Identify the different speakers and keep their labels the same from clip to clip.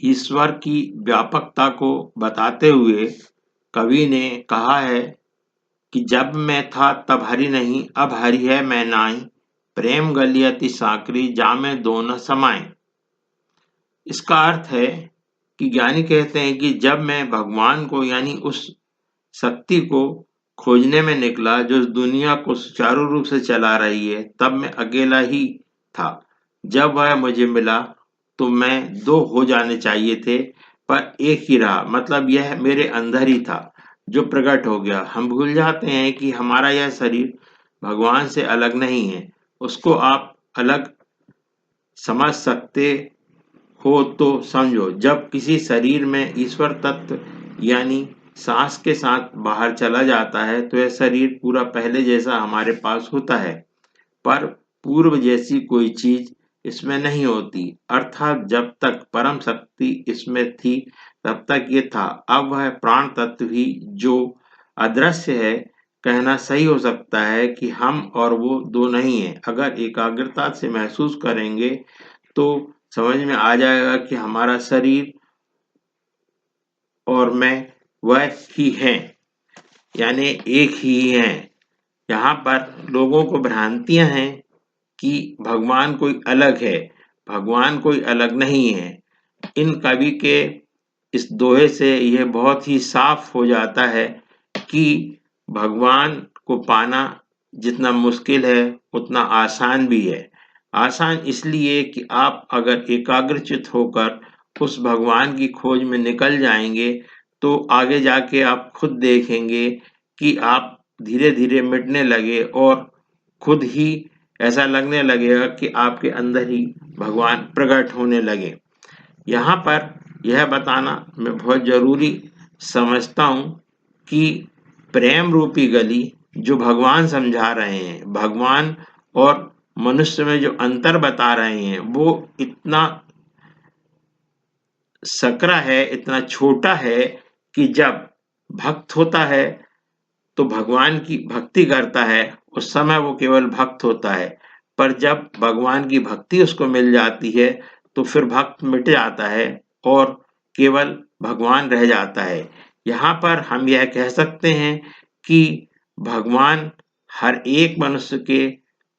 Speaker 1: ईश्वर की व्यापकता को बताते हुए कवि ने कहा है कि जब मैं था तब हरि नहीं, अब हरि है मैं नाई, प्रेम गली अति साकरी जामे दोनों समाए। इसका अर्थ है कि ज्ञानी कहते हैं कि जब मैं भगवान को यानी उस शक्ति को खोजने में निकला जो इस दुनिया को सुचारू रूप से चला रही है, तब मैं अकेला ही था। जब वह मुझे मिला तो मैं दो हो जाने चाहिए थे, पर एक ही रहा। मतलब यह मेरे अंदर ही था जो प्रकट हो गया। हम भूल जाते हैं कि हमारा यह शरीर भगवान से अलग नहीं है। उसको आप अलग समझ सकते हो तो समझो। जब किसी शरीर में ईश्वर तत्व यानी सांस के साथ बाहर चला जाता है तो यह शरीर पूरा पहले जैसा हमारे पास होता है, पर पूर्व जैसी कोई चीज इसमें नहीं होती। अर्थात जब तक परम शक्ति इसमें थी तब तक ये था। अब वह प्राण तत्व ही जो अदृश्य है, कहना सही हो सकता है कि हम और वो दो नहीं है। अगर एकाग्रता से महसूस करेंगे तो समझ में आ जाएगा कि हमारा शरीर और मैं वह ही हैं, यानी एक ही हैं। यहाँ पर लोगों को भ्रांतियां हैं कि भगवान कोई अलग है। भगवान कोई अलग नहीं है। इन कवि के इस दोहे से यह बहुत ही साफ हो जाता है कि भगवान को पाना जितना मुश्किल है उतना आसान भी है। आसान इसलिए कि आप अगर एकाग्रचित होकर उस भगवान की खोज में निकल जाएंगे तो आगे जाके आप खुद देखेंगे कि आप धीरे धीरे मिटने लगे और खुद ही ऐसा लगने लगेगा कि आपके अंदर ही भगवान प्रकट होने लगे। यहाँ पर यह बताना मैं बहुत जरूरी समझता हूँ कि प्रेम रूपी गली जो भगवान समझा रहे हैं, भगवान और मनुष्य में जो अंतर बता रहे हैं, वो इतना सकरा है, इतना छोटा है कि जब भक्त होता है तो भगवान की भक्ति करता है, उस समय वो केवल भक्त होता है। पर जब भगवान की भक्ति उसको मिल जाती है तो फिर भक्त मिट जाता है और केवल भगवान रह जाता है। यहाँ पर हम यह कह सकते हैं कि भगवान हर एक मनुष्य के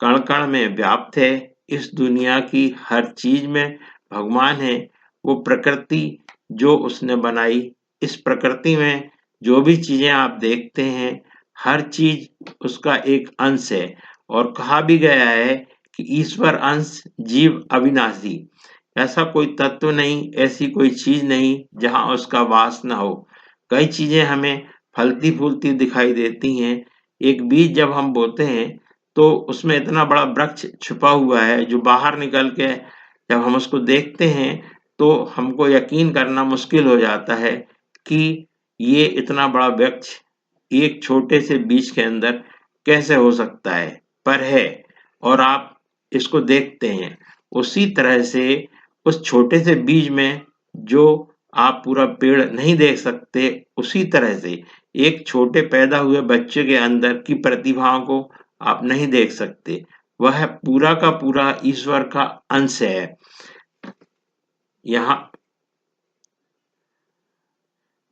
Speaker 1: कण कण में व्याप्त है। इस दुनिया की हर चीज में भगवान है। वो प्रकृति जो उसने बनाई, इस प्रकृति में जो भी चीजें आप देखते हैं, हर चीज उसका एक अंश है। और कहा भी गया है कि ईश्वर अंश जीव अविनाशी। ऐसा कोई तत्व नहीं, ऐसी कोई चीज नहीं जहां उसका वास न हो। कई चीजें हमें फलती फूलती दिखाई देती हैं। एक बीज जब हम बोते हैं तो उसमें इतना बड़ा वृक्ष छुपा हुआ है जो बाहर निकल के जब हम उसको देखते हैं तो हमको यकीन करना मुश्किल हो जाता है कि ये इतना बड़ा वृक्ष एक छोटे से बीज के अंदर कैसे हो सकता है, पर है। और आप इसको देखते हैं। उसी तरह से उस छोटे से बीज में जो आप पूरा पेड़ नहीं देख सकते, उसी तरह से एक छोटे पैदा हुए बच्चे के अंदर की प्रतिभाओं को आप नहीं देख सकते। वह पूरा का पूरा ईश्वर का अंश है। यहाँ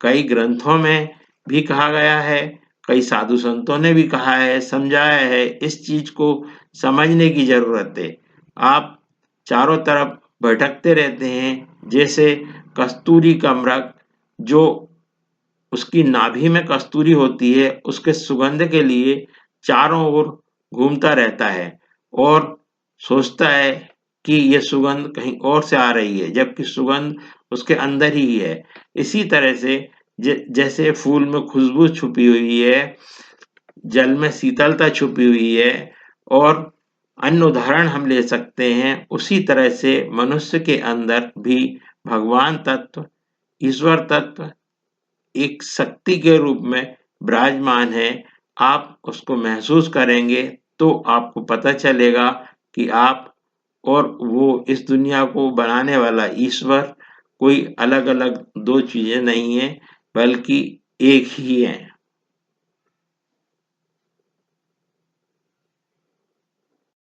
Speaker 1: कई ग्रंथों में भी कहा गया है, कई साधु संतों ने भी कहा है, समझाया है। इस चीज को समझने की जरूरत है। आप चारों तरफ भटकते रहते हैं जैसे कस्तूरी का मृग, जो उसकी नाभि में कस्तूरी होती है, उसके सुगंध के लिए चारों ओर घूमता रहता है और सोचता है कि ये सुगंध कहीं और से आ रही है, जबकि सुगंध उसके अंदर ही है। इसी तरह से जैसे फूल में खुशबू छुपी हुई है, जल में शीतलता छुपी हुई है, और अन्य उदाहरण हम ले सकते हैं। उसी तरह से मनुष्य के अंदर भी भगवान तत्व, ईश्वर तत्व एक शक्ति के रूप में विराजमान है। आप उसको महसूस करेंगे तो आपको पता चलेगा कि आप और वो इस दुनिया को बनाने वाला ईश्वर कोई अलग अलग दो चीजें नहीं है, बल्कि एक ही है।